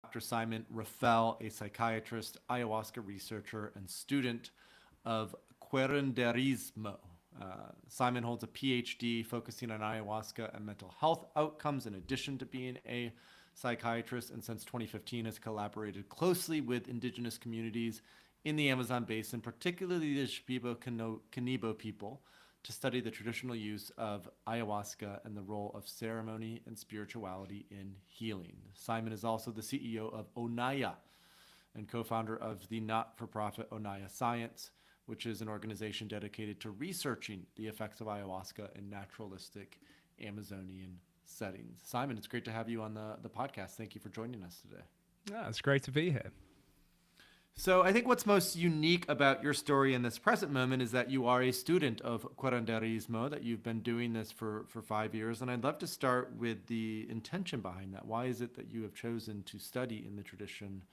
Dr. Simon Ruffell, a psychiatrist, ayahuasca researcher, and student of curanderismo. Simon holds a PhD focusing on ayahuasca and mental health outcomes in addition to being a psychiatrist, and since 2015 has collaborated closely with indigenous communities in the Amazon basin, particularly the Shipibo-Canibo people, to study the traditional use of ayahuasca and the role of ceremony and spirituality in healing. Simon is also the CEO of Onaya and co-founder of the not-for-profit Onaya Science, which is an organization dedicated to researching the effects of ayahuasca in naturalistic Amazonian settings. Simon, it's great to have you on the podcast. Thank you for joining us today. Yeah, it's great to be here. So I think what's most unique about your story in this present moment is that you are a student of curanderismo, that you've been doing this for 5 years. And I'd love to start with the intention behind that. Why is it that you have chosen to study in the tradition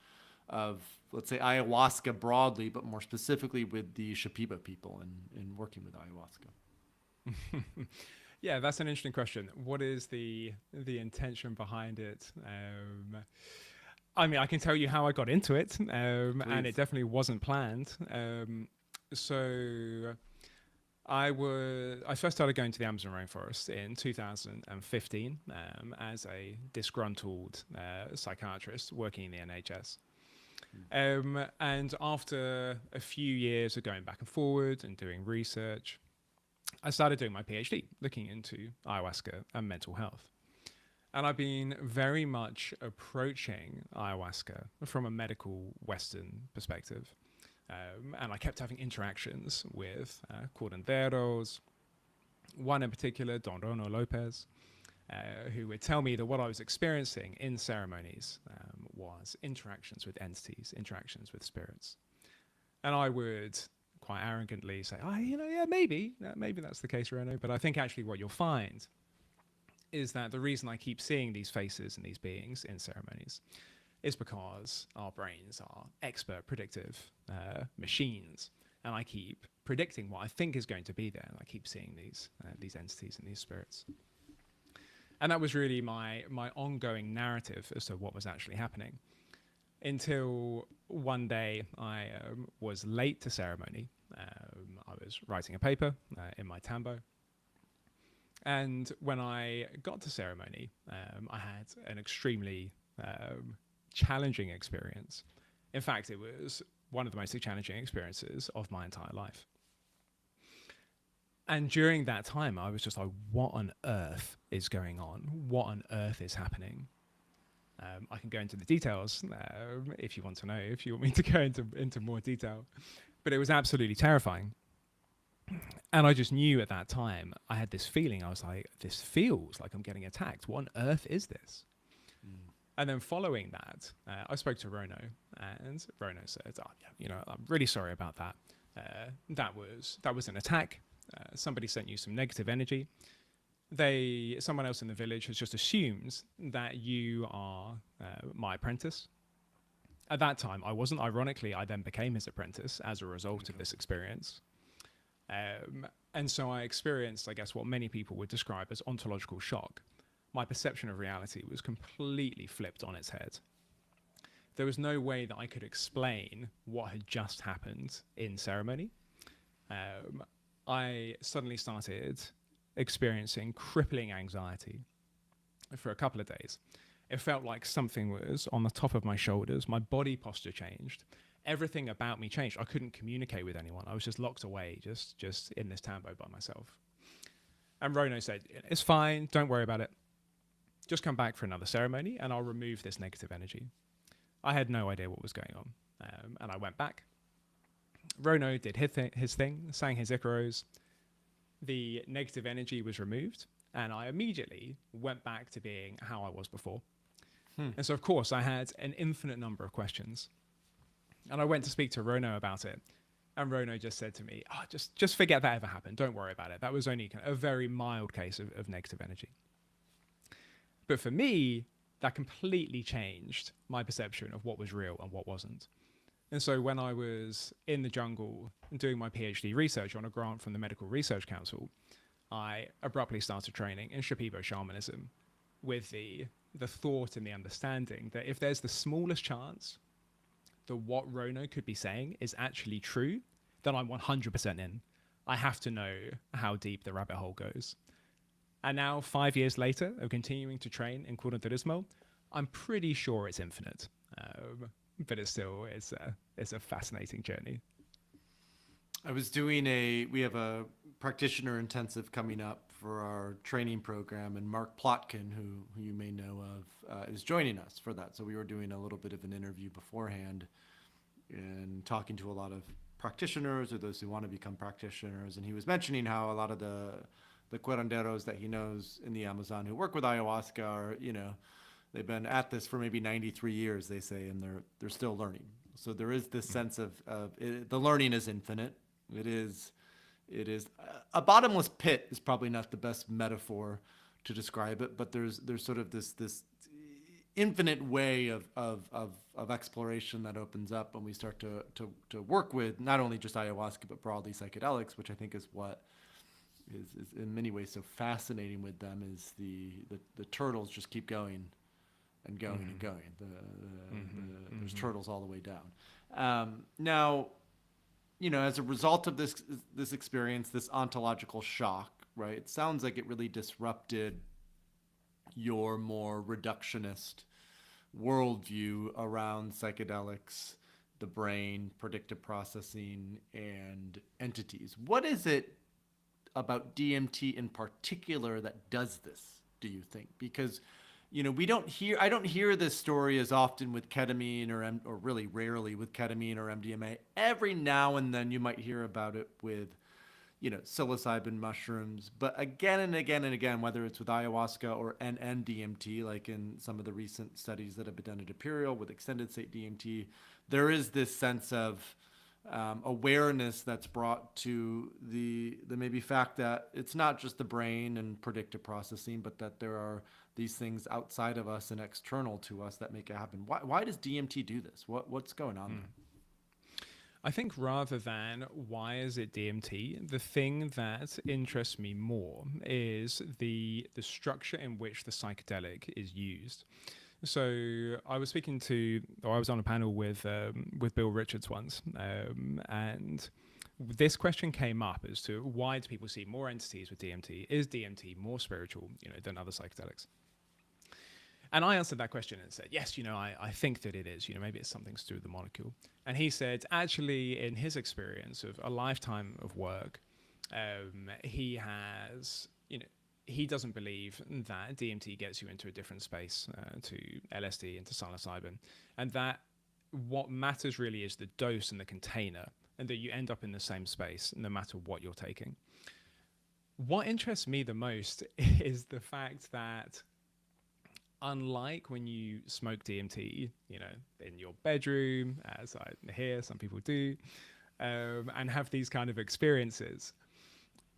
of, let's say, ayahuasca broadly, but more specifically with the Shipibo people and working with ayahuasca? Yeah, that's an interesting question. What is the intention behind it? I mean, I can tell you how I got into it, and it definitely wasn't planned. So I first started going to the Amazon rainforest in 2015 as a disgruntled psychiatrist working in the NHS. And after a few years of going back and forward and doing research, I started doing my PhD, looking into ayahuasca and mental health. And I've been very much approaching ayahuasca from a medical Western perspective. And I kept having interactions with curanderos, one in particular, Don Rono Lopez, who would tell me that what I was experiencing in ceremonies was interactions with entities, interactions with spirits. And I would quite arrogantly say, maybe that's the case, Rono. But I think actually what you'll find is that the reason I keep seeing these faces and these beings in ceremonies is because our brains are expert predictive machines, and I keep predicting what I think is going to be there, and I keep seeing these entities and these spirits. And that was really my ongoing narrative as to what was actually happening, until one day I was late to ceremony. I was writing a paper in my tambo. And when I got to ceremony, I had an extremely challenging experience. In fact, it was one of the most challenging experiences of my entire life. And during that time, I was just like, what on earth is going on? What on earth is happening? I can go into the details if you want to know, if you want me to go into more detail. But it was absolutely terrifying. And I just knew at that time, I had this feeling, I was like, this feels like I'm getting attacked. What on earth is this? And then following that, I spoke to Rono, and Rono said, I'm really sorry about that. That was an attack. Somebody sent you some negative energy. Someone else in the village has just assumed that you are my apprentice. At that time, I wasn't. Ironically, I then became his apprentice as a result of this experience. And so I experienced, I guess, what many people would describe as ontological shock. My perception of reality was completely flipped on its head. There was no way that I could explain what had just happened in ceremony. I suddenly started experiencing crippling anxiety for a couple of days. It felt like something was on the top of my shoulders. My body posture changed. Everything about me changed. I couldn't communicate with anyone. I was just locked away, just in this tambo by myself. And Rono said, it's fine, don't worry about it. Just come back for another ceremony and I'll remove this negative energy. I had no idea what was going on. And I went back. Rono did his thing, sang his Icaros. The negative energy was removed, and I immediately went back to being how I was before. And so, of course, I had an infinite number of questions. And I went to speak to Rono about it. And Rono just said to me, just forget that ever happened. Don't worry about it. That was only a very mild case of negative energy. But for me, that completely changed my perception of what was real and what wasn't. And so when I was in the jungle doing my PhD research on a grant from the Medical Research Council, I abruptly started training in Shipibo shamanism with the the thought and the understanding that if there's the smallest chance that what Rono could be saying is actually true, then I'm 100% in. I have to know how deep the rabbit hole goes. And now, 5 years later of continuing to train in curanderismo, I'm pretty sure it's infinite. But it's a fascinating journey. I was we have a practitioner intensive coming up for our training program, and Mark Plotkin, who you may know of, is joining us for that. So we were doing a little bit of an interview beforehand and talking to a lot of practitioners or those who want to become practitioners. And he was mentioning how a lot of the curanderos that he knows in the Amazon who work with ayahuasca are, they've been at this for maybe 93 years, they say, and they're still learning. So there is this sense of the learning is infinite. It is a bottomless pit is probably not the best metaphor to describe it, but there's sort of this infinite way of exploration that opens up when we start to work with not only just ayahuasca but broadly psychedelics, which I think is what is in many ways so fascinating with them. Is the turtles just keep going and going and going. There's turtles all the way down. Now, as a result of this experience, this ontological shock, right? It sounds like it really disrupted your more reductionist worldview around psychedelics, the brain, predictive processing, and entities. What is it about DMT in particular that does this, do you think? Because I don't hear this story as often with ketamine or really rarely with ketamine or MDMA. Every now and then you might hear about it with, psilocybin mushrooms. But again and again and again, whether it's with ayahuasca or NN-DMT, like in some of the recent studies that have been done at Imperial with extended state DMT, there is this sense of awareness that's brought to the maybe fact that it's not just the brain and predictive processing, but that there are these things outside of us and external to us that make it happen. Why does DMT do this? What's going on there? I think rather than why is it DMT, the thing that interests me more is the structure in which the psychedelic is used. So I was on a panel with Bill Richards once, and this question came up as to why do people see more entities with DMT? Is DMT more spiritual, than other psychedelics? And I answered that question and said, yes, I think that it is. Maybe it's something to do with the molecule. And he said, actually, in his experience of a lifetime of work, he has, he doesn't believe that DMT gets you into a different space to LSD and to psilocybin, and that what matters really is the dose and the container, and that you end up in the same space no matter what you're taking. What interests me the most is the fact that unlike when you smoke DMT, in your bedroom, as I hear some people do, and have these kind of experiences,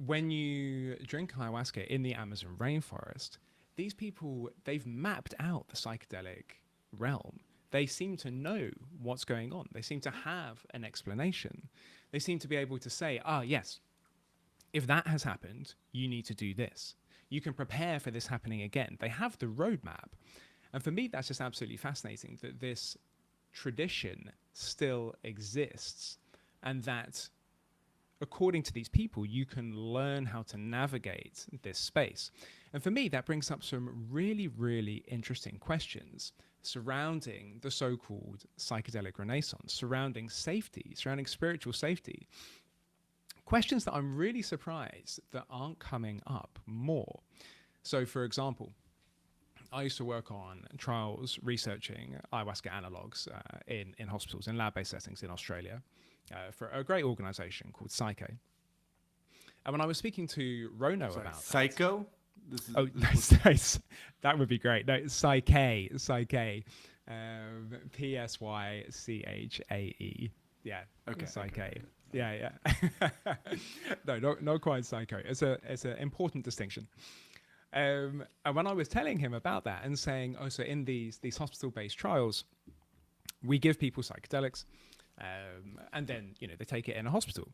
when you drink ayahuasca in the Amazon rainforest, these people, they've mapped out the psychedelic realm. They seem to know what's going on. They seem to have an explanation. They seem to be able to say, yes, if that has happened, you need to do this. You can prepare for this happening again. They have the roadmap. And for me, that's just absolutely fascinating that this tradition still exists, and that according to these people, you can learn how to navigate this space. And for me, that brings up some really, really interesting questions surrounding the so-called psychedelic renaissance, surrounding safety, surrounding spiritual safety. Questions that I'm really surprised that aren't coming up more. So, for example, I used to work on trials researching ayahuasca analogs in hospitals, in lab-based settings in Australia, for a great organization called Psyche. And when I was speaking to Rono about Psycho? That would be great. No, Psyche. Psychae. Yeah. Okay. Psyche. Okay. Yeah. No, not quite psycho. It's an important distinction. And when I was telling him about that and saying, so in these hospital-based trials, we give people psychedelics, and then they take it in a hospital.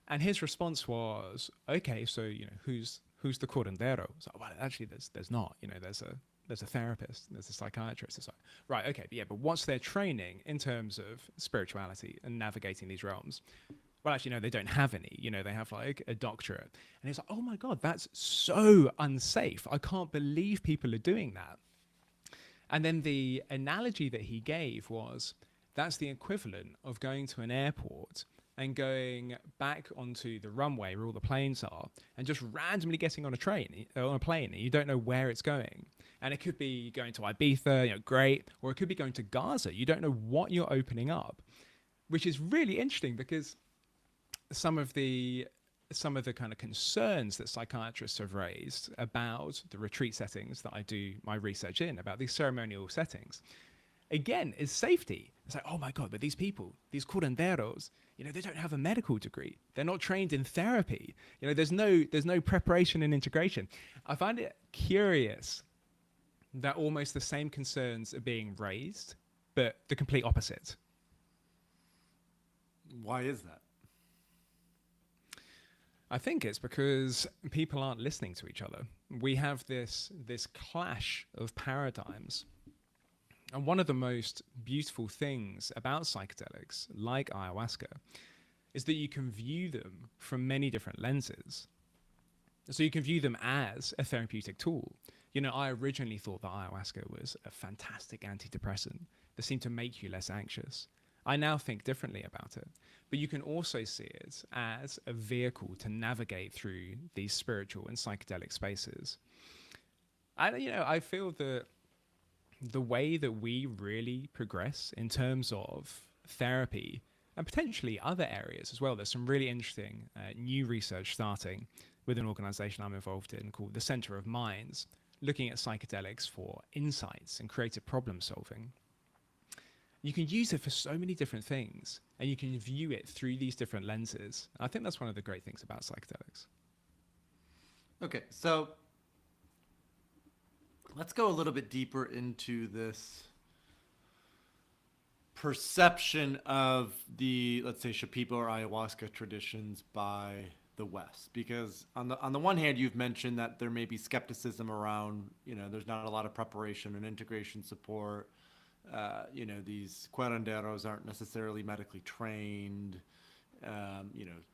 And his response was, okay, so who's the curandero? So, well, actually, there's not. There's a therapist, there's a psychiatrist. It's like, right, okay, yeah, but what's their training in terms of spirituality and navigating these realms? Well, actually, no, they don't have any. They have like a doctorate. And it's like, oh my God, that's so unsafe. I can't believe people are doing that. And then the analogy that he gave was that's the equivalent of going to an airport and going back onto the runway where all the planes are and just randomly getting on a plane, and you don't know where it's going. And it could be going to Ibiza, great, or it could be going to Gaza. You don't know what you're opening up, which is really interesting because some of the kind of concerns that psychiatrists have raised about the retreat settings that I do my research in, about these ceremonial settings, again, is safety. It's like, oh my God, but these people, these curanderos, they don't have a medical degree. They're not trained in therapy. There's no preparation and integration. I find it curious that almost the same concerns are being raised, but the complete opposite. Why is that? I think it's because people aren't listening to each other. We have this clash of paradigms. And one of the most beautiful things about psychedelics, like ayahuasca, is that you can view them from many different lenses. So you can view them as a therapeutic tool. I originally thought that ayahuasca was a fantastic antidepressant that seemed to make you less anxious. I now think differently about it. But you can also see it as a vehicle to navigate through these spiritual and psychedelic spaces. I feel that the way that we really progress in terms of therapy and potentially other areas as well, there's some really interesting new research starting with an organization I'm involved in called the Center of Minds, looking at psychedelics for insights and creative problem solving. You can use it for so many different things, and you can view it through these different lenses. I think that's one of the great things about psychedelics. Okay, so let's go a little bit deeper into this perception of the, let's say, Shipibo or ayahuasca traditions by the West. Because on the one hand, you've mentioned that there may be skepticism around, there's not a lot of preparation and integration support. These curanderos aren't necessarily medically trained, kind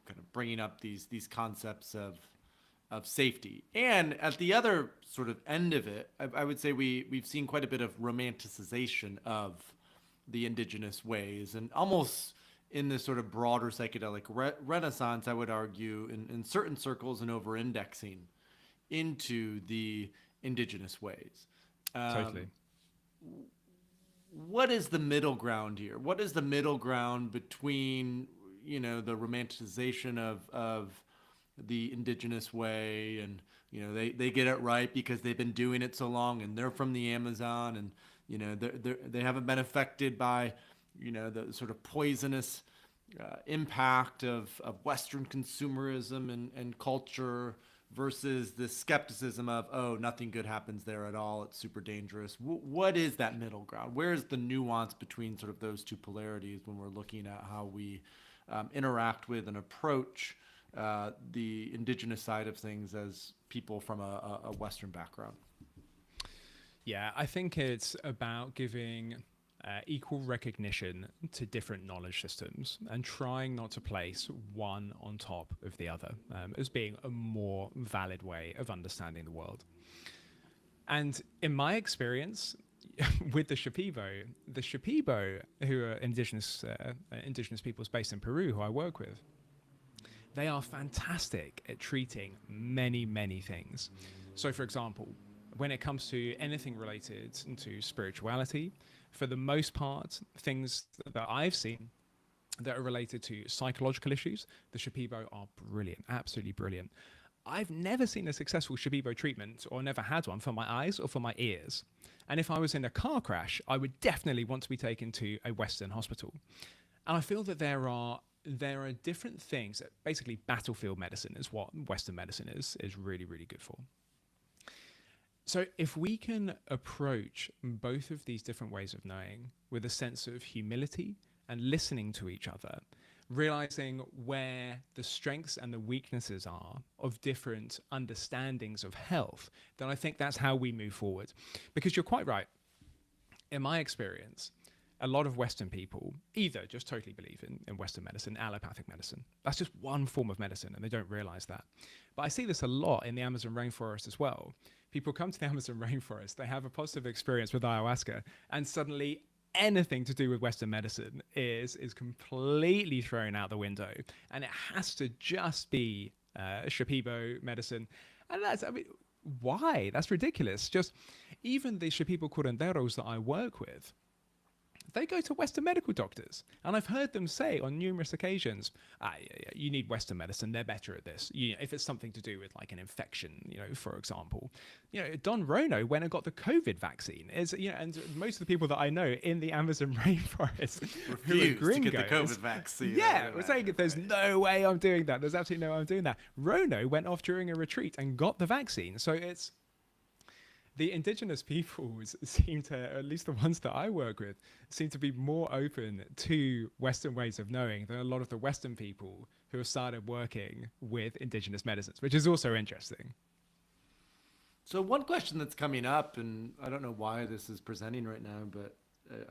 of bringing up these concepts of safety. And at the other sort of end of it, I would say we've seen quite a bit of romanticization of the indigenous ways, and almost in this sort of broader psychedelic renaissance, I would argue, in certain circles, and over-indexing into the indigenous ways. Totally. What is the middle ground here? What is the middle ground between, the romanticization of the indigenous way, and, they get it right because they've been doing it so long, and they're from the Amazon, and, they haven't been affected by, the sort of poisonous impact of Western consumerism and culture, versus the skepticism of, oh, nothing good happens there at all, it's super dangerous. What is that middle ground? Where is the nuance between sort of those two polarities when we're looking at how we interact with and approach the indigenous side of things as people from a Western background? Yeah, I think it's about giving equal recognition to different knowledge systems and trying not to place one on top of the other as being a more valid way of understanding the world. And in my experience with the Shipibo, who are indigenous peoples based in Peru, who I work with, they are fantastic at treating many, many things. So, for example, when it comes to anything related to spirituality, for the most part, things that I've seen that are related to psychological issues, the Shipibo are brilliant, absolutely brilliant. I've never seen a successful Shipibo treatment, or never had one, for my eyes or for my ears. And if I was in a car crash, I would definitely want to be taken to a Western hospital. And I feel that there are different things. Basically, battlefield medicine is what Western medicine is really, really good for. So if we can approach both of these different ways of knowing with a sense of humility and listening to each other, realizing where the strengths and the weaknesses are of different understandings of health, then I think that's how we move forward. Because you're quite right. In my experience, a lot of Western people either just totally believe in Western medicine, allopathic medicine. That's just one form of medicine, and they don't realize that. But I see this a lot in the Amazon rainforest as well. People come to the Amazon rainforest, they have a positive experience with ayahuasca, and suddenly anything to do with Western medicine is completely thrown out the window, and it has to just be Shipibo medicine. And that's, I mean, why? That's ridiculous. Just even the Shipibo curanderos that I work with, they go to Western medical doctors. And I've heard them say on numerous occasions, you need Western medicine. They're better at this. If it's something to do with like an infection, for example, Don Rono went and got the COVID vaccine. And most of the people that I know in the Amazon rainforest refused to get the COVID vaccine. Yeah, we're saying there's no way I'm doing that. There's absolutely no way I'm doing that. Rono went off during a retreat and got the vaccine. So it's, the indigenous peoples seem to, at least the ones that I work with, seem to be more open to Western ways of knowing than a lot of the Western people who have started working with indigenous medicines, which is also interesting. So one question that's coming up, and I don't know why this is presenting right now, but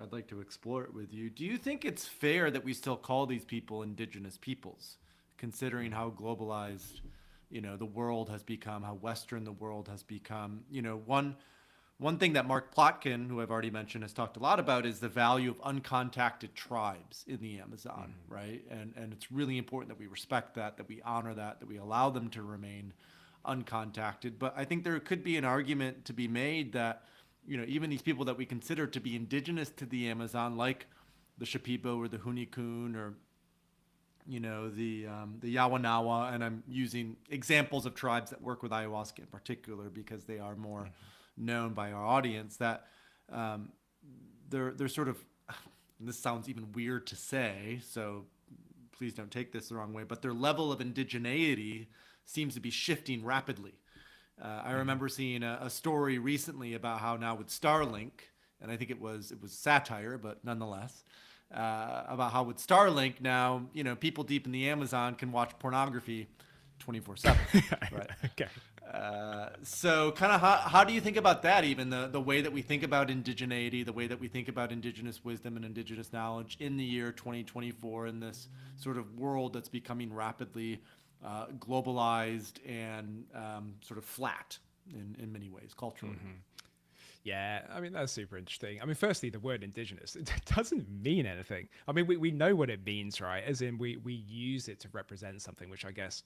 I'd like to explore it with you. Do you think it's fair that we still call these people indigenous peoples, considering how globalized the world has become, how Western the world has become? One thing that Mark Plotkin, who I've already mentioned, has talked a lot about is the value of uncontacted tribes in the Amazon, right? And it's really important that we respect that we honor that we allow them to remain uncontacted. But I think there could be an argument to be made that, even these people that we consider to be indigenous to the Amazon, like the Shipibo or the Hunikun or the Yawanawa, and I'm using examples of tribes that work with ayahuasca in particular because they are more known by our audience, that they're sort of, and this sounds even weird to say, so please don't take this the wrong way, but their level of indigeneity seems to be shifting rapidly. I remember seeing a story recently about how now with Starlink, and I think it was satire, but nonetheless, about how with Starlink now, people deep in the Amazon can watch pornography 24/7. Right. Okay. So kind of how do you think about that, even the way that we think about indigeneity, the way that we think about indigenous wisdom and indigenous knowledge in the year 2024 in this sort of world that's becoming rapidly globalized and sort of flat in many ways culturally? Yeah, I mean, that's super interesting. I mean, firstly, the word indigenous, it doesn't mean anything. I mean, we know what it means, right? As in we use it to represent something, which I guess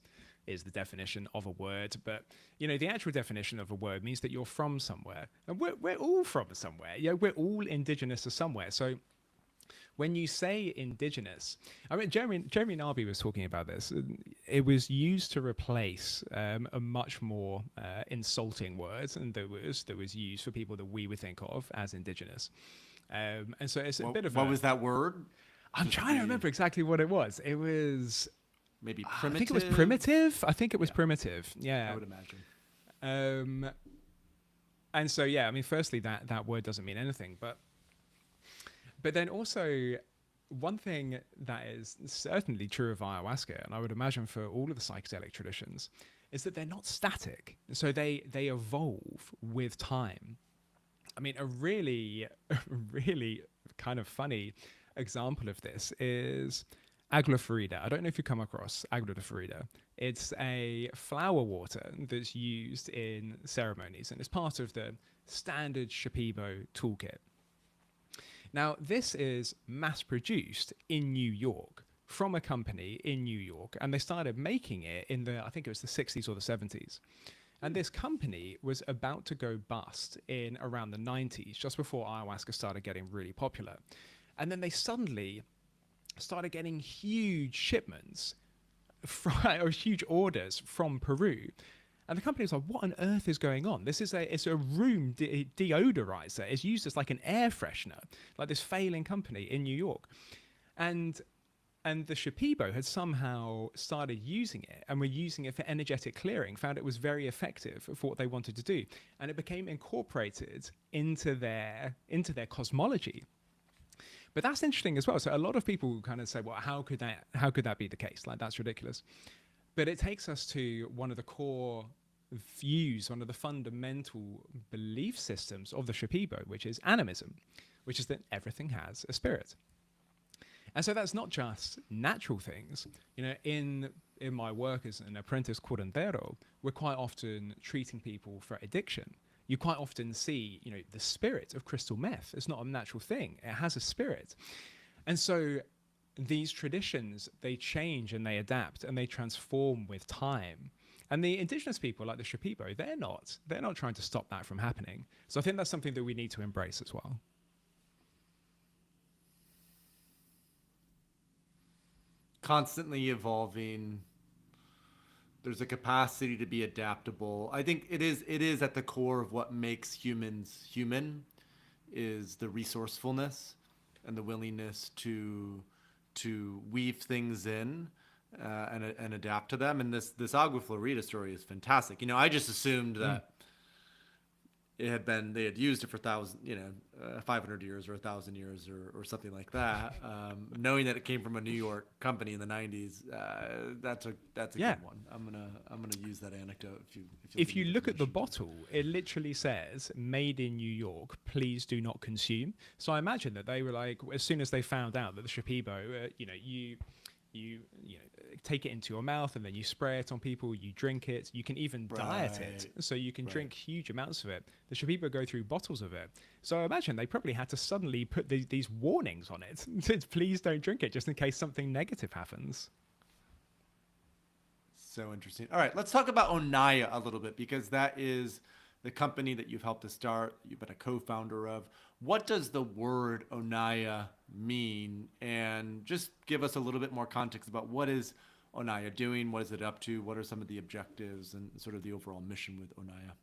is the definition of a word. But, the actual definition of a word means that you're from somewhere. And we're all from somewhere. We're all indigenous to somewhere. So when you say indigenous, I mean, Jeremy Narby was talking about this. It was used to replace a much more insulting word, and that was used for people that we would think of as indigenous. And so it's a bit of what was that word? I'm trying to remember exactly what it was. It was maybe primitive. I think it was primitive. I think it was primitive. Yeah, I would imagine. And so I mean, firstly, that word doesn't mean anything, But then also, one thing that is certainly true of ayahuasca, and I would imagine for all of the psychedelic traditions, is that they're not static. So they evolve with time. I mean, a really kind of funny example of this is Agua Florida. I don't know if you come across Agua Florida. It's a flower water that's used in ceremonies, and it's part of the standard Shipibo toolkit. Now, this is mass-produced in New York from a company in New York, and they started making it in I think it was the 60s or the 70s. And this company was about to go bust in around the 90s, just before ayahuasca started getting really popular. And then they suddenly started getting huge shipments, or huge orders from Peru. And the company was like, what on earth is going on? It's a room deodorizer. It's used as like an air freshener, like this failing company in New York. And the Shipibo had somehow started using it and were using it for energetic clearing, found it was very effective for what they wanted to do. And it became incorporated into their cosmology. But that's interesting as well. So a lot of people kind of say, well, how could that be the case? Like, that's ridiculous. But it takes us to one of the core views, one of the fundamental belief systems of the Shipibo, which is animism, which is that everything has a spirit. And so that's not just natural things. In my work as an apprentice curandero, we're quite often treating people for addiction. You quite often see, the spirit of crystal meth. It's not a natural thing. It has a spirit. And so these traditions, they change and they adapt and they transform with time. And the indigenous people like the Shipibo, they're not trying to stop that from happening. So I think that's something that we need to embrace as well. Constantly evolving. There's a capacity to be adaptable. I think it is at the core of what makes humans human, is the resourcefulness and the willingness to weave things in and adapt to them. And this Agua Florida story is fantastic. I just assumed that they had used it for 500 years or 1,000 years or something like that. Knowing that it came from a New York company in the 90s, that's a good one. I'm gonna use that anecdote. If you look at the bottle, it literally says "Made in New York. Please do not consume." So I imagine that they were like, as soon as they found out that the Shipibo, you take it into your mouth and then you spray it on people, you drink it, you can even diet it, so you can drink huge amounts of it. The Shipibo go through bottles of it, so I imagine they probably had to suddenly put these warnings on it. Please don't drink it, just in case something negative happens. So interesting. All right, let's talk about Onaya a little bit, because that is the company that you've helped to start, you've been a co-founder of. What does the word Onaya mean? And just give us a little bit more context about what is Onaya doing, what is it up to, what are some of the objectives and sort of the overall mission with Onaya?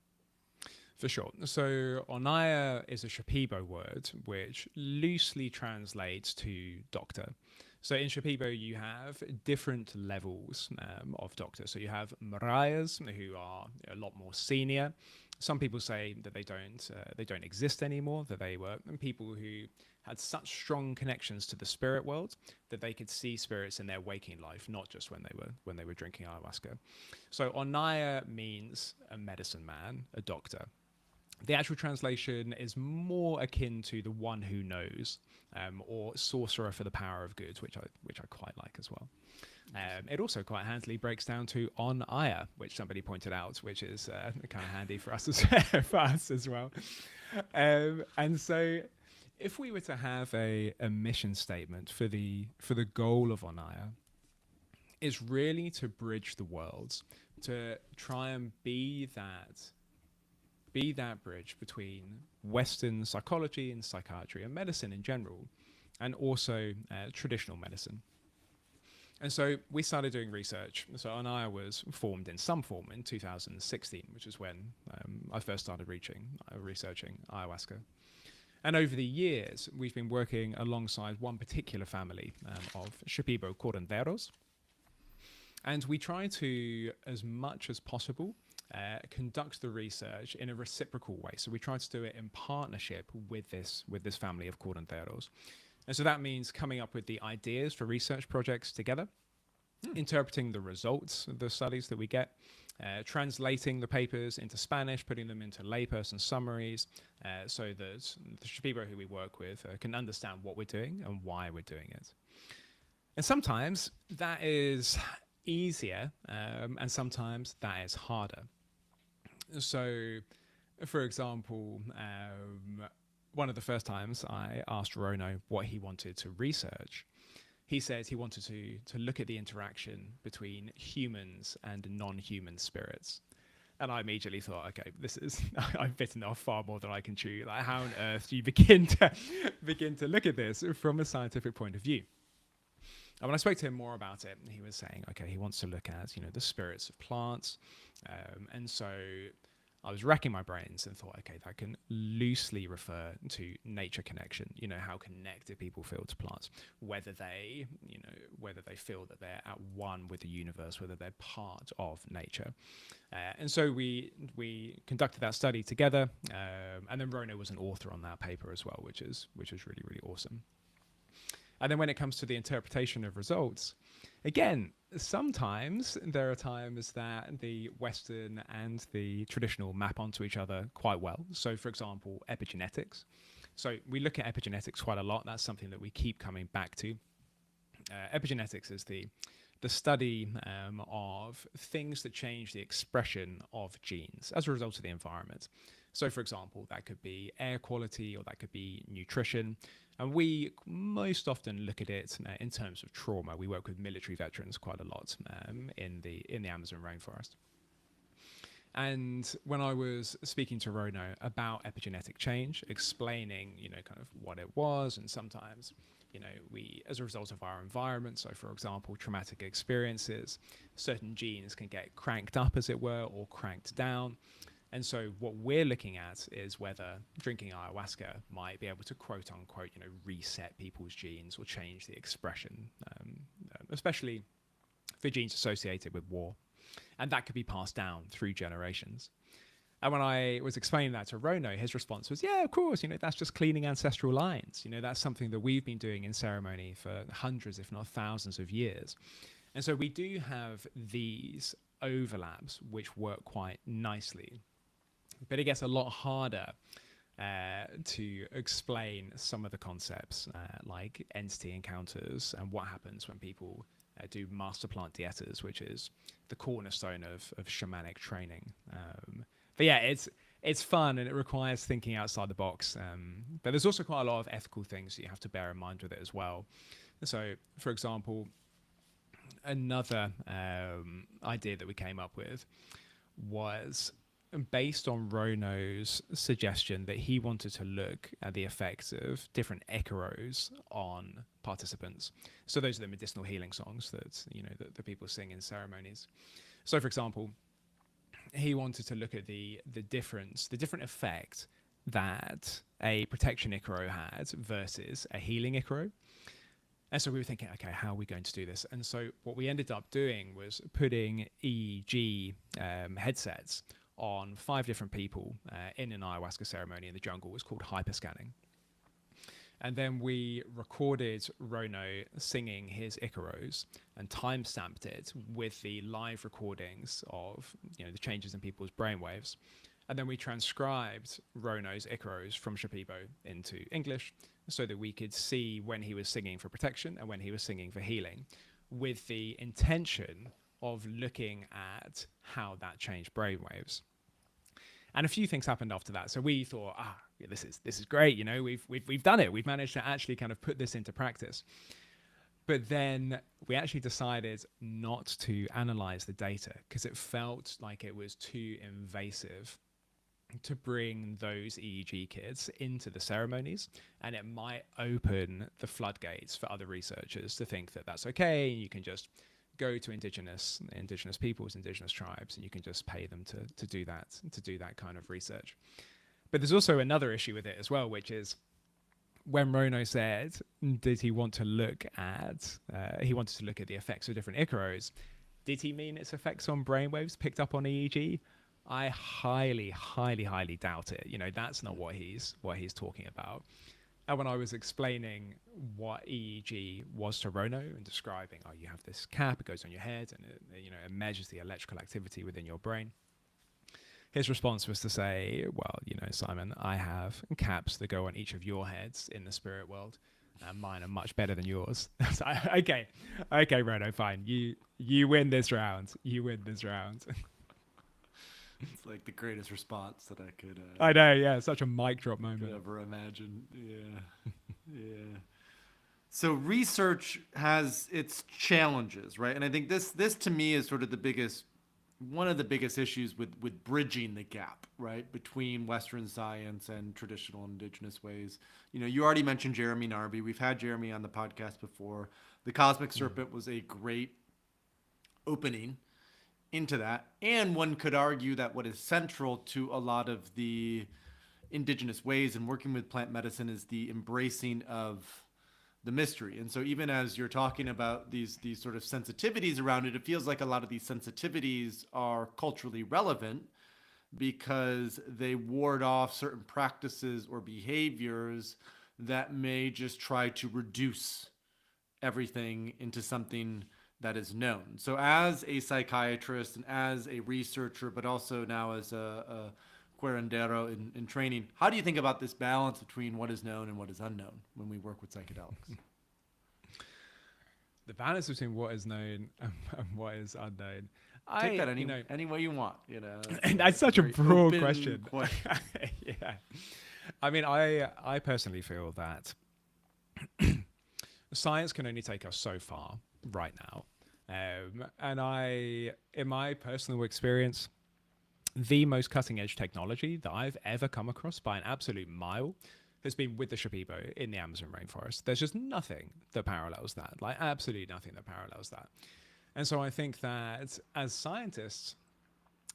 For sure. So Onaya is a Shipibo word which loosely translates to doctor. So in Shipibo, you have different levels of doctor. So you have Marias, who are a lot more senior. Some people say that they don't exist anymore, that they were people who had such strong connections to the spirit world that they could see spirits in their waking life, not just when they were drinking ayahuasca. So Onaya means a medicine man, a doctor. The actual translation is more akin to the one who knows, or sorcerer for the power of good, which I quite like as well. It also quite handily breaks down to on Aya, which somebody pointed out, which is kind of handy for us as well. And so, if we were to have a mission statement for the goal of Onaya, is really to bridge the worlds, to try and be that bridge between Western psychology and psychiatry and medicine in general, and also traditional medicine. And so we started doing research. So Onaya was formed in some form in 2016, which is when I first started researching ayahuasca. And over the years, we've been working alongside one particular family of Shipibo curanderos. And we try to, as much as possible, conduct the research in a reciprocal way. So we try to do it in partnership with this family of curanderos. And so that means coming up with the ideas for research projects together, interpreting the results of the studies that we get, translating the papers into Spanish, putting them into layperson summaries, so that the Shipibo who we work with can understand what we're doing and why we're doing it. And sometimes that is easier, and sometimes that is harder. So, for example, one of the first times I asked Rono what he wanted to research, he said he wanted to look at the interaction between humans and non-human spirits. And I immediately thought, okay, I've bitten off far more than I can chew. Like, how on earth do you begin to look at this from a scientific point of view? And when I spoke to him more about it, he was saying, okay, he wants to look at, the spirits of plants. And so I was racking my brains and thought, okay, that can loosely refer to nature connection. How connected people feel to plants, whether they feel that they're at one with the universe, whether they're part of nature. And so we conducted that study together. And then Rono was an author on that paper as well, which is really, really awesome. And then when it comes to the interpretation of results, again, sometimes there are times that the Western and the traditional map onto each other quite well. So, for example, epigenetics. So we look at epigenetics quite a lot. That's something that we keep coming back to. Epigenetics is the study of things that change the expression of genes as a result of the environment. So, for example, that could be air quality or that could be nutrition. And we most often look at it in terms of trauma. We work with military veterans quite a lot in the Amazon rainforest. And when I was speaking to Rono about epigenetic change, explaining, kind of what it was, and sometimes, we, as a result of our environment, so for example, traumatic experiences, certain genes can get cranked up, as it were, or cranked down. And so what we're looking at is whether drinking ayahuasca might be able to, quote unquote, reset people's genes or change the expression, especially for genes associated with war. And that could be passed down through generations. And when I was explaining that to Rono, his response was, yeah, of course, that's just cleaning ancestral lines. That's something that we've been doing in ceremony for hundreds, if not thousands of years. And so we do have these overlaps which work quite nicely. But it gets a lot harder to explain some of the concepts like entity encounters and what happens when people do master plant dietas, which is the cornerstone of shamanic training. But yeah, it's fun and it requires thinking outside the box. But there's also quite a lot of ethical things that you have to bear in mind with it as well. So, for example, another idea that we came up with was based on Rono's suggestion that he wanted to look at the effects of different icaros on participants. So those are the medicinal healing songs that that people sing in ceremonies. So, for example, he wanted to look at the different effect that a protection icaro had versus a healing icaro. And so we were thinking, okay, how are we going to do this? And so what we ended up doing was putting EEG headsets on 5 different people in an ayahuasca ceremony in the jungle. It was called hyperscanning. And then we recorded Rono singing his icaros and time-stamped it with the live recordings of the changes in people's brainwaves. And then we transcribed Rono's icaros from Shipibo into English so that we could see when he was singing for protection and when he was singing for healing, with the intention of looking at how that changed brainwaves. And a few things happened after that. So we thought, this is great. We've done it. We've managed to actually kind of put this into practice. But then we actually decided not to analyze the data because it felt like it was too invasive to bring those EEG kits into the ceremonies, and it might open the floodgates for other researchers to think that that's okay. You can just go to indigenous peoples, indigenous tribes, and you can just pay them to do that kind of research. But there's also another issue with it as well, which is when Rono said, did he want to look at the effects of different icaros, did he mean its effects on brainwaves picked up on EEG? I highly, highly, highly doubt it. That's not what he's talking about. And when I was explaining what EEG was to Rono and describing, you have this cap, it goes on your head, and it measures the electrical activity within your brain. His response was to say, well, Simon, I have caps that go on each of your heads in the spirit world, and mine are much better than yours. So, okay, Rono, fine. You win this round. It's like the greatest response that I could. I know, yeah, such a mic drop moment. Could ever imagine. Yeah. So research has its challenges, right? And I think this to me is sort of one of the biggest issues with bridging the gap, right, between Western science and traditional indigenous ways. You already mentioned Jeremy Narby. We've had Jeremy on the podcast before. The Cosmic Serpent was a great opening into that. And one could argue that what is central to a lot of the indigenous ways and working with plant medicine is the embracing of the mystery. And so even as you're talking about these sort of sensitivities around it, it feels like a lot of these sensitivities are culturally relevant because they ward off certain practices or behaviors that may just try to reduce everything into something that is known. So as a psychiatrist and as a researcher, but also now as a curandero in training, how do you think about this balance between what is known and what is unknown when we work with psychedelics? The balance between what is known and what is unknown. Take that any way you want. And that's such a broad question. question. Yeah. I mean, I personally feel that science can only take us so far right now. And in my personal experience, the most cutting edge technology that I've ever come across by an absolute mile has been with the Shipibo in the Amazon rainforest. There's just nothing that parallels that, like absolutely nothing that parallels that. And so I think that as scientists,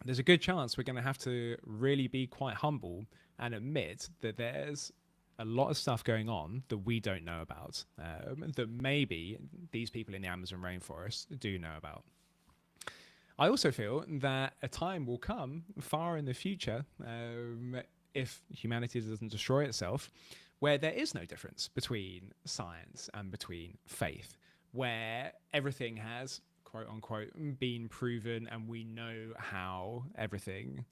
there's a good chance we're going to have to really be quite humble and admit that there's a lot of stuff going on that we don't know about, that maybe these people in the Amazon rainforest do know about. I also feel that a time will come far in the future, if humanity doesn't destroy itself, where there is no difference between science and between faith, where everything has, quote unquote, been proven and we know how everything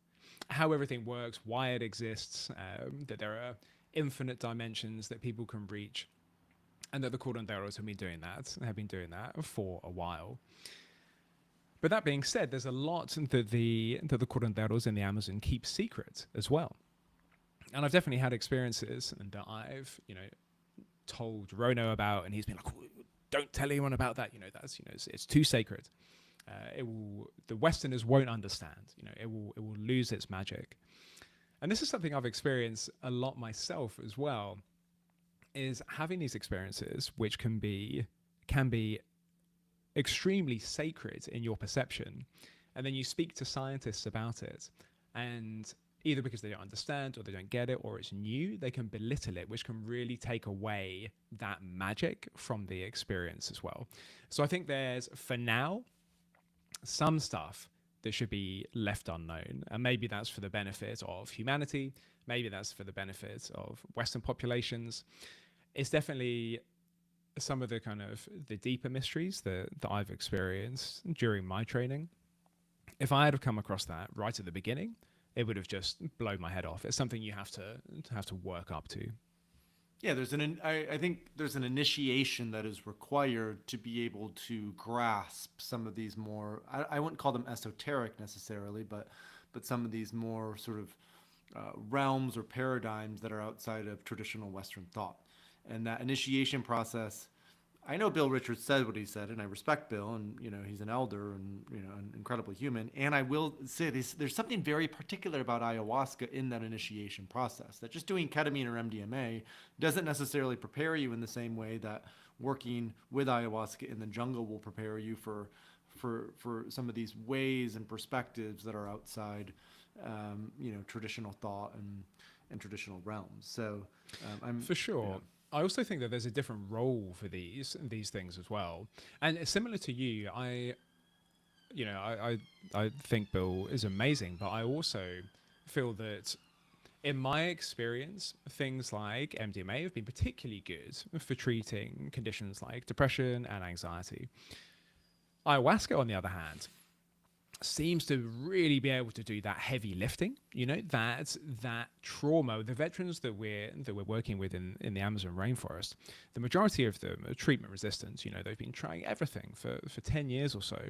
works, why it exists, that there are infinite dimensions that people can reach, and that the curanderos have been doing that for a while. But that being said, there's a lot that the curanderos in the Amazon keep secret as well. And I've definitely had experiences that I've, told Rono about, and he's been like, oh, don't tell anyone about that. It's too sacred. The Westerners won't understand. It will lose its magic. And this is something I've experienced a lot myself as well, is having these experiences, which can be extremely sacred in your perception. And then you speak to scientists about it, and either because they don't understand or they don't get it or it's new, they can belittle it, which can really take away that magic from the experience as well. So I think there's, for now, some stuff that should be left unknown. And maybe that's for the benefit of humanity. Maybe that's for the benefit of Western populations. It's definitely some of the kind of the deeper mysteries that I've experienced during my training. If I had have come across that right at the beginning, it would have just blown my head off. It's something you have to work up to. Yeah, I think there's an initiation that is required to be able to grasp some of these more, I wouldn't call them esoteric necessarily, but some of these more sort of realms or paradigms that are outside of traditional Western thought. And that initiation process, I know Bill Richards said what he said, and I respect Bill, and he's an elder and an incredible human. And I will say this: there's something very particular about ayahuasca in that initiation process. That just doing ketamine or MDMA doesn't necessarily prepare you in the same way that working with ayahuasca in the jungle will prepare you for some of these ways and perspectives that are outside, traditional thought and traditional realms. So I'm for sure. Yeah. I also think that there's a different role for these things as well. And similar to you, I think Bill is amazing, but I also feel that in my experience, things like MDMA have been particularly good for treating conditions like depression and anxiety. Ayahuasca, on the other hand, seems to really be able to do that heavy lifting, that trauma. The veterans that we're working with in the Amazon rainforest, the majority of them are treatment resistant. They've been trying everything for 10 years or so.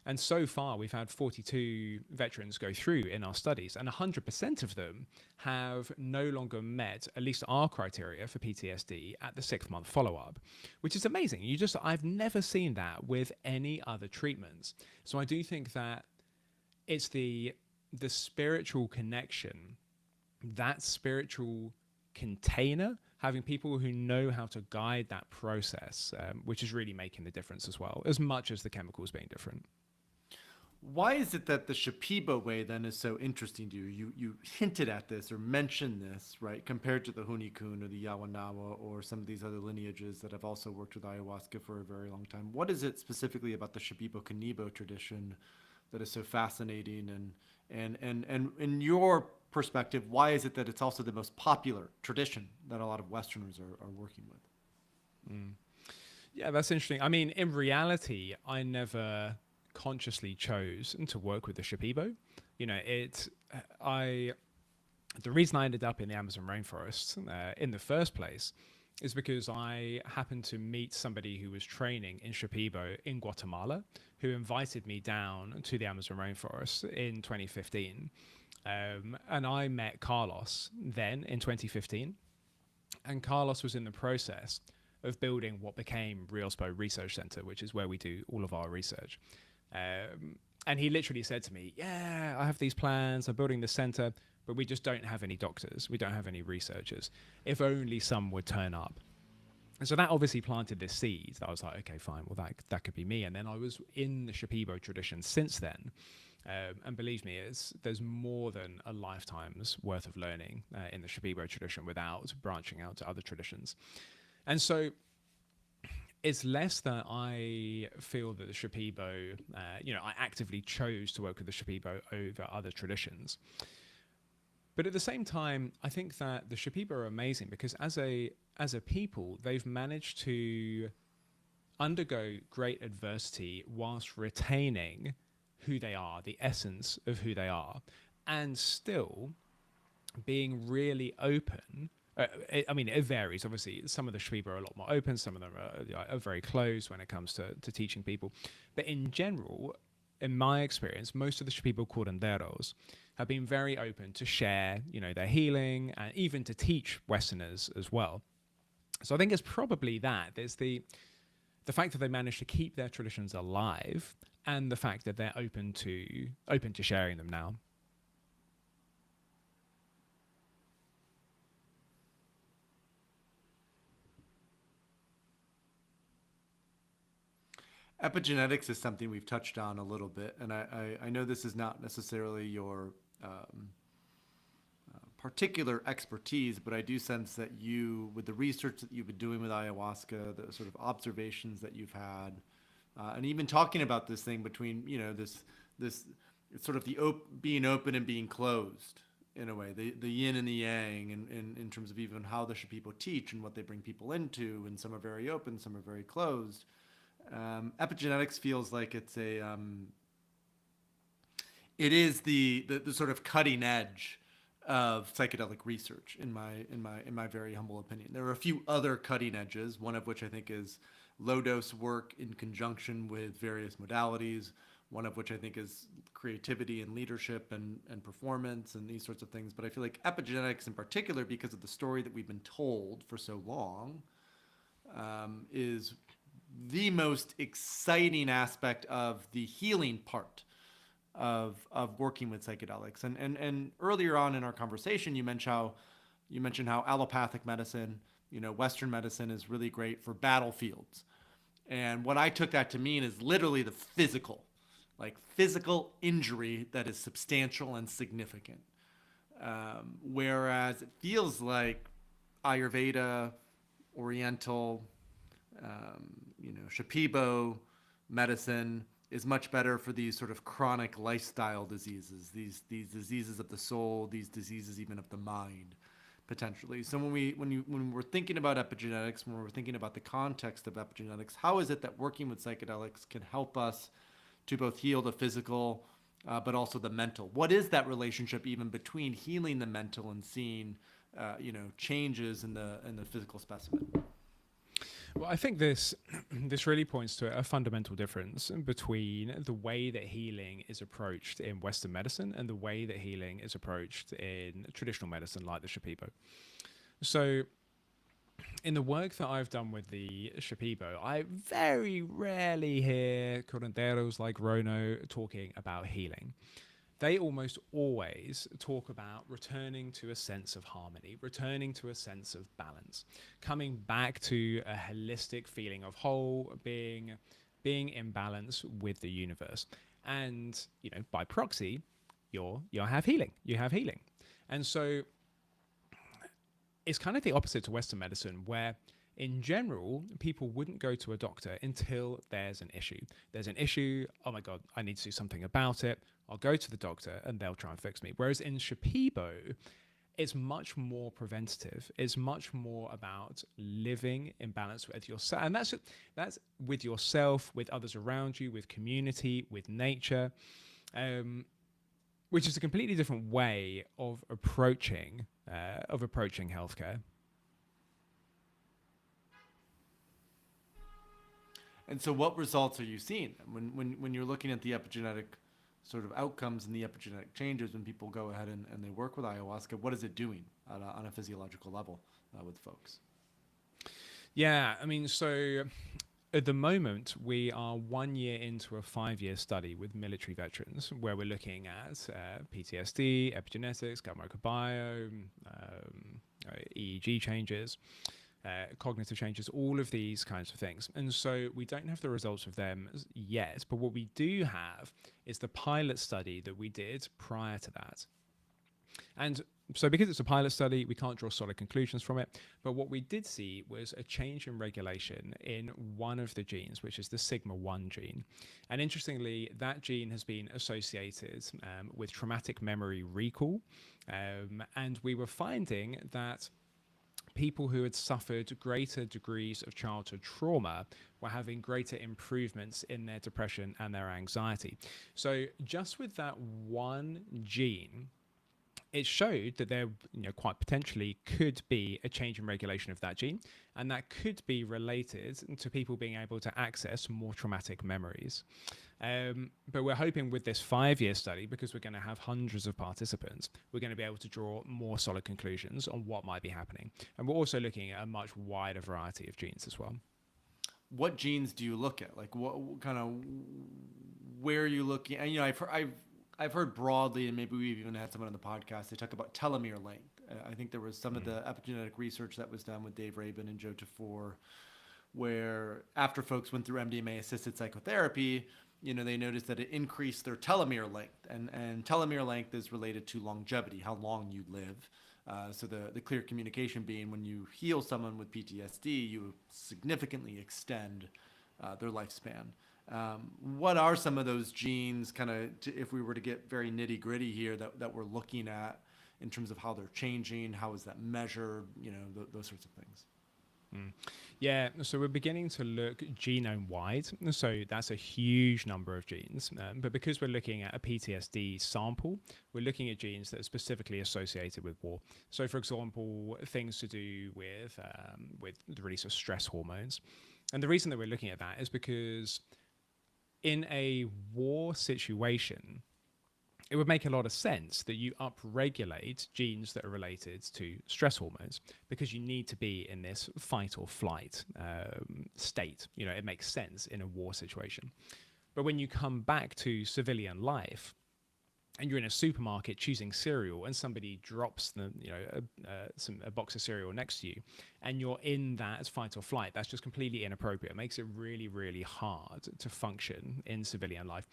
And so far, we've had 42 veterans go through in our studies, and 100% of them have no longer met at least our criteria for PTSD at the 6-month follow-up, which is amazing. I've never seen that with any other treatments. So I do think that it's the spiritual connection, that spiritual container, having people who know how to guide that process, which is really making the difference as well, as much as the chemicals being different. Why is it that the Shipibo way then is so interesting to you? You hinted at this or mentioned this, right, compared to the Hunikun or the Yawanawa or some of these other lineages that have also worked with ayahuasca for a very long time. What is it specifically about the Shipibo Kanibo tradition that is so fascinating? And in your perspective, why is it that it's also the most popular tradition that a lot of Westerners are working with? Yeah, that's interesting. I mean, in reality, I never consciously chose to work with the Shipibo. You know, I the reason I ended up in the Amazon rainforest in the first place is because I happened to meet somebody who was training in Shipibo in Guatemala, who invited me down to the Amazon rainforest in 2015. And I met Carlos then in 2015, and Carlos was in the process of building what became Riospo Research Center, which is where we do all of our research. And he literally said to me, "Yeah, I have these plans. I'm building this center, but we just don't have any doctors. We don't have any researchers. If only some would turn up." And so that obviously planted this seed. I was like, okay, fine. Well, that could be me. And then I was in the Shipibo tradition since then. And believe me, there's more than a lifetime's worth of learning in the Shipibo tradition without branching out to other traditions. And so it's less that I feel that the Shipibo, I actively chose to work with the Shipibo over other traditions. But at the same time, I think that the Shipibo are amazing because as a people, they've managed to undergo great adversity whilst retaining who they are, the essence of who they are, and still being really open. It varies. Obviously, some of the Shipibo are a lot more open. Some of them are very closed when it comes to teaching people. But in general, in my experience, most of the Shipibo curanderos have been very open to share, their healing and even to teach Westerners as well. So I think it's probably that. There's the fact that they managed to keep their traditions alive, and the fact that they're open to sharing them now. Epigenetics is something we've touched on a little bit, and I know this is not necessarily your particular expertise, but I do sense that you, with the research that you've been doing with ayahuasca, the sort of observations that you've had, and even talking about this thing between this it's sort of being open and being closed in a way, the yin and the yang, in terms of even how the Shipibo teach and what they bring people into, and some are very open, some are very closed. Epigenetics feels like it is the sort of cutting edge of psychedelic research in my very humble opinion. There are a few other cutting edges, one of which I think is low dose work in conjunction with various modalities, one of which I think is creativity and leadership and performance and these sorts of things. But I feel like epigenetics in particular, because of the story that we've been told for so long, is the most exciting aspect of the healing part of working with psychedelics. And earlier on in our conversation, you mentioned how allopathic medicine, Western medicine, is really great for battlefields. And what I took that to mean is literally the physical injury that is substantial and significant. Whereas it feels like Ayurveda, Oriental, Shipibo medicine is much better for these sort of chronic lifestyle diseases, these diseases of the soul, these diseases even of the mind, potentially. So when we're thinking about epigenetics, when we're thinking about the context of epigenetics, how is it that working with psychedelics can help us to both heal the physical, but also the mental? What is that relationship even between healing the mental and seeing, changes in the physical specimen? Well, I think this really points to a fundamental difference between the way that healing is approached in Western medicine and the way that healing is approached in traditional medicine like the Shipibo. So in the work that I've done with the Shipibo, I very rarely hear curanderos like Rono talking about healing. They almost always talk about returning to a sense of harmony, returning to a sense of balance, coming back to a holistic feeling of whole, being in balance with the universe. And, by proxy, you have healing. You have healing. And so it's kind of the opposite to Western medicine, where in general, people wouldn't go to a doctor until there's an issue. There's an issue, oh my God, I need to do something about it. I'll go to the doctor and they'll try and fix me. Whereas in Shipibo, it's much more preventative. It's much more about living in balance with yourself, and that's with yourself, with others around you, with community, with nature, which is a completely different way of approaching healthcare. And so, what results are you seeing when you're looking at the epigenetic sort of outcomes and the epigenetic changes when people go ahead and they work with ayahuasca? What is it doing on a physiological level with folks? Yeah, I mean, so at the moment, we are 1 year into a 5-year study with military veterans where we're looking at PTSD, epigenetics, gut microbiome, EEG changes, cognitive changes, all of these kinds of things. And so we don't have the results of them yet, but what we do have is the pilot study that we did prior to that. And so because it's a pilot study, we can't draw solid conclusions from it. But what we did see was a change in regulation in one of the genes, which is the sigma-1 gene. And interestingly, that gene has been associated with traumatic memory recall. And we were finding that people who had suffered greater degrees of childhood trauma were having greater improvements in their depression and their anxiety. So just with that one gene, it showed that there, quite potentially could be a change in regulation of that gene, and that could be related to people being able to access more traumatic memories. But we're hoping with this 5-year study, because we're going to have hundreds of participants, we're going to be able to draw more solid conclusions on what might be happening. And we're also looking at a much wider variety of genes as well. What genes do you look at? Like what kind of, where are you looking? And, I've heard broadly, and maybe we've even had someone on the podcast, they talk about telomere length. I think there was some of the epigenetic research that was done with Dave Rabin and Joe Tafur, where after folks went through MDMA-assisted psychotherapy, they noticed that it increased their telomere length. And telomere length is related to longevity, how long you live. So the clear communication being when you heal someone with PTSD, you significantly extend their lifespan. What are some of those genes, kind of, if we were to get very nitty gritty here, that we're looking at in terms of how they're changing? How is that measured? Those sorts of things. Yeah, so we're beginning to look genome wide. So that's a huge number of genes. But because we're looking at a PTSD sample, we're looking at genes that are specifically associated with war. So, for example, things to do with the release of stress hormones. And the reason that we're looking at that is because in a war situation, it would make a lot of sense that you upregulate genes that are related to stress hormones because you need to be in this fight or flight state. It makes sense in a war situation. But when you come back to civilian life and you're in a supermarket choosing cereal and somebody drops a box of cereal next to you and you're in that fight or flight, that's just completely inappropriate. It makes it really, really hard to function in civilian life.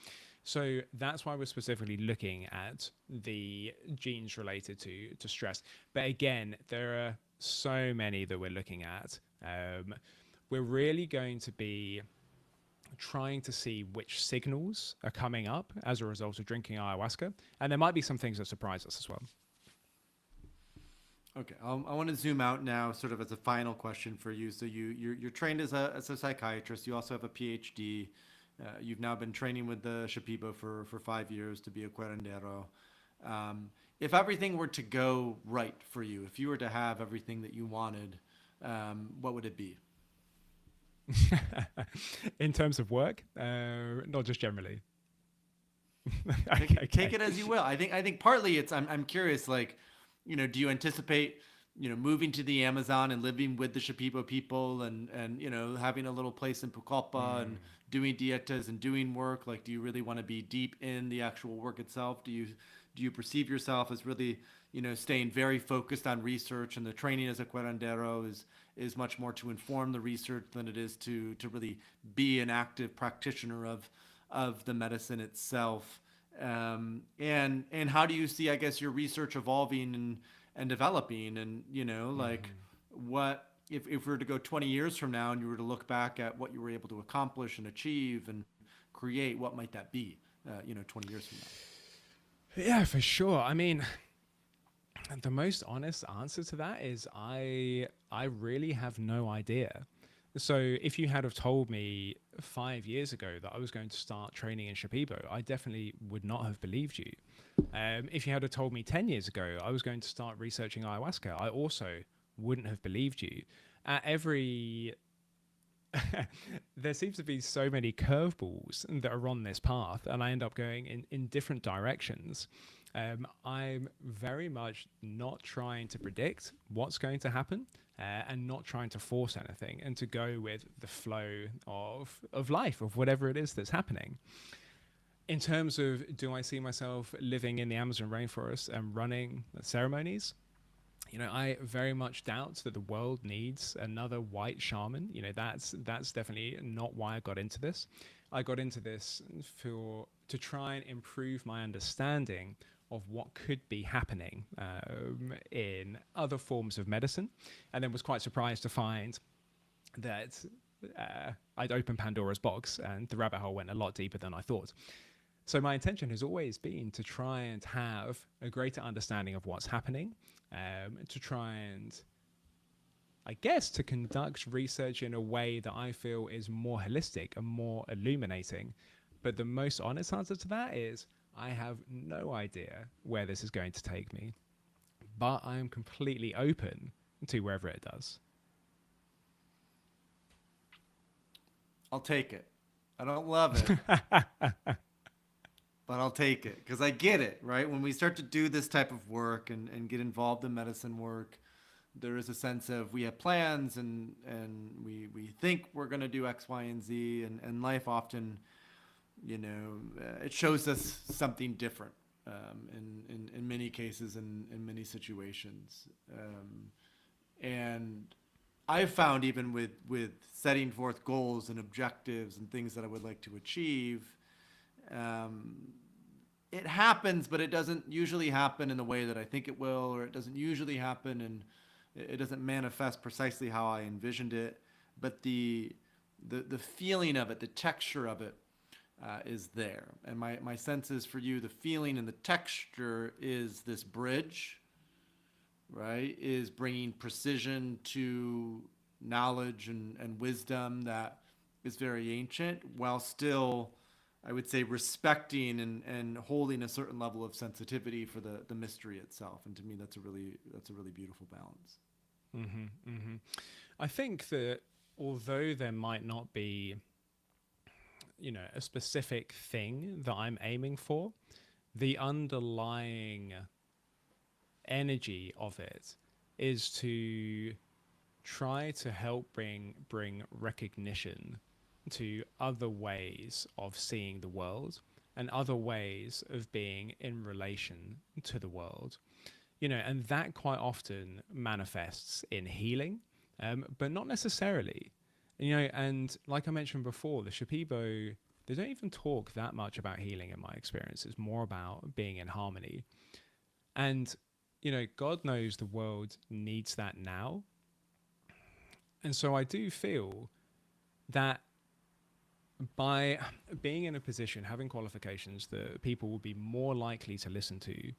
So that's why we're specifically looking at the genes related to stress. But again, there are so many that we're looking at. We're really going to be trying to see which signals are coming up as a result of drinking ayahuasca. And there might be some things that surprise us as well. Okay, I want to zoom out now, sort of as a final question for you. So you're trained as a psychiatrist. You also have a PhD. You've now been training with the Shipibo for 5 years to be a curandero. If everything were to go right for you, if you were to have everything that you wanted, what would it be? In terms of work, not just generally. Take it as you will. I think partly it's I'm curious, like, do you anticipate moving to the Amazon and living with the Shipibo people and having a little place in Pucallpa and doing dietas and doing work? Like, do you really want to be deep in the actual work itself? Do you perceive yourself as really staying very focused on research, and the training as a curandero is much more to inform the research than it is to really be an active practitioner of the medicine itself? And how do you see, I guess, your research evolving and developing? And like, what if we were to go 20 years from now and you were to look back at what you were able to accomplish and achieve and create, what might that be 20 years from now? Yeah, for sure. I mean, The most honest answer to that is I really have no idea. So if you had have told me 5 years ago that I was going to start training in Shipibo, I definitely would not have believed you. If you had have told me 10 years ago I was going to start researching ayahuasca, I also wouldn't have believed you. At every there seems to be so many curveballs that are on this path, and I end up going in different directions. I'm very much not trying to predict what's going to happen, and not trying to force anything, and to go with the flow of life, of whatever it is that's happening. In terms of, do I see myself living in the Amazon rainforest and running ceremonies? I very much doubt that the world needs another white shaman. That's definitely not why I got into this. I got into this to try and improve my understanding of what could be happening in other forms of medicine, and then was quite surprised to find that I'd opened Pandora's box, and the rabbit hole went a lot deeper than I thought. So my intention has always been to try and have a greater understanding of what's happening, to try and, I guess, to conduct research in a way that I feel is more holistic and more illuminating. But the most honest answer to that is I have no idea where this is going to take me, but I am completely open to wherever it does. I'll take it. I don't love it, but I'll take it because I get it, right? When we start to do this type of work and get involved in medicine work, there is a sense of we have plans and we think we're going to do X, Y, and Z, and life often, it shows us something different in many cases and in many situations. And I've found even with setting forth goals and objectives and things that I would like to achieve, it happens, but it doesn't usually happen in the way that I think it will, or it doesn't usually happen and it doesn't manifest precisely how I envisioned it. But the feeling of it, the texture of it, is there. And my sense is for you, the feeling and the texture is this bridge, right? Is bringing precision to knowledge and wisdom that is very ancient, while still, I would say, respecting and holding a certain level of sensitivity for the mystery itself. And to me, that's a really beautiful balance. Mm-hmm, mm-hmm. I think that although there might not be, a specific thing that I'm aiming for, the underlying energy of it is to try to help bring recognition to other ways of seeing the world and other ways of being in relation to the world. And that quite often manifests in healing, but not necessarily. And like I mentioned before, the Shipibo, they don't even talk that much about healing in my experience. It's more about being in harmony. And, God knows the world needs that now. And so I do feel that by being in a position, having qualifications that people will be more likely to listen to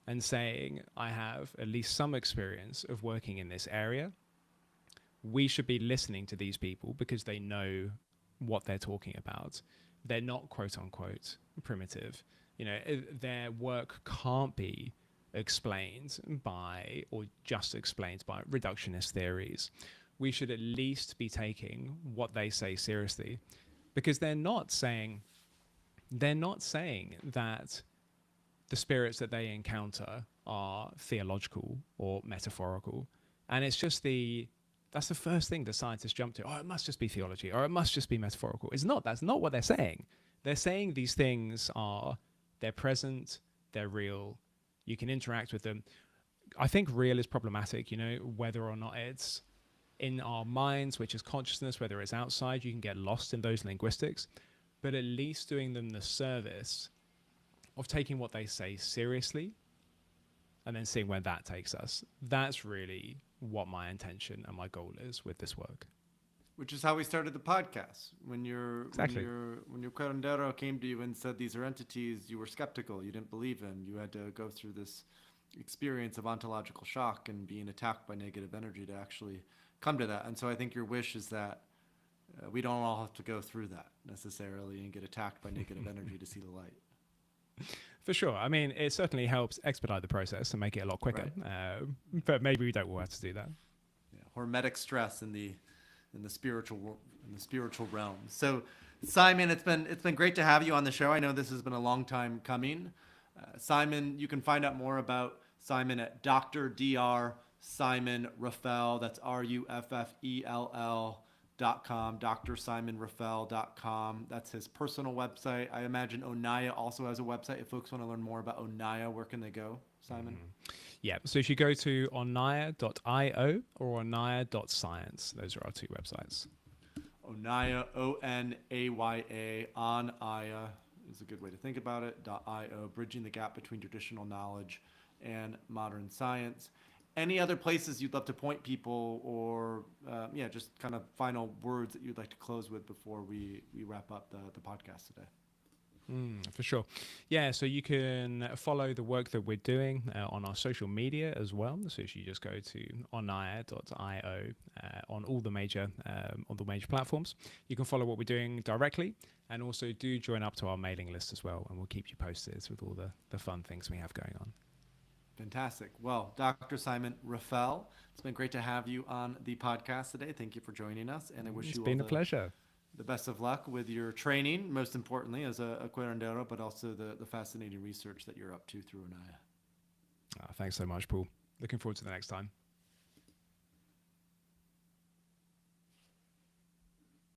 and saying, I have at least some experience of working in this area, we should be listening to these people because they know what they're talking about. They're not quote unquote primitive. Their work can't be explained by, or just explained by, reductionist theories. We should at least be taking what they say seriously, because they're not saying that the spirits that they encounter are theological or metaphorical. And it's just that's the first thing the scientists jump to. Oh, it must just be theology, or it must just be metaphorical. It's not. That's not what they're saying. They're saying these things they're present, they're real, you can interact with them. I think real is problematic, whether or not it's in our minds, which is consciousness, whether it's outside, you can get lost in those linguistics. But at least doing them the service of taking what they say seriously and then seeing where that takes us. That's really what my intention and my goal is with this work. Which is how we started the podcast. When your curandero came to you and said these are entities, you were skeptical. You didn't believe him. You had to go through this experience of ontological shock and being attacked by negative energy to actually come to that. And so I think your wish is that we don't all have to go through that necessarily and get attacked by negative energy to see the light. For sure. I mean, it certainly helps expedite the process and make it a lot quicker. Right. But maybe we don't all have to do that. Yeah, hormetic stress in the spiritual realm. So, Simon, it's been great to have you on the show. I know this has been a long time coming. Simon, you can find out more about Simon at Dr. Simon Ruffell. That's RUFFELL.com, drsimonruffell.com. That's his personal website. I imagine Onaya also has a website. If folks want to learn more about Onaya, where can they go, Simon? Yeah, so if you go to onaya.io or onaya.science, those are our two websites. Onaya, Onaya, Onaya is a good way to think about it. .io, bridging the gap between traditional knowledge and modern science. Any other places you'd love to point people, or just kind of final words that you'd like to close with before we wrap up the podcast today? For sure. Yeah, so you can follow the work that we're doing on our social media as well. So if you just go to onaya.io on all the major platforms, you can follow what we're doing directly, and also do join up to our mailing list as well, and we'll keep you posted with all the fun things we have going on. Fantastic. Well, Dr. Simon Ruffell, it's been great to have you on the podcast today. Thank you for joining us, and I wish you all a pleasure. The best of luck with your training, most importantly as a curandero, but also the fascinating research that you're up to through Onaya. Thanks so much, Paul. Looking forward to the next time.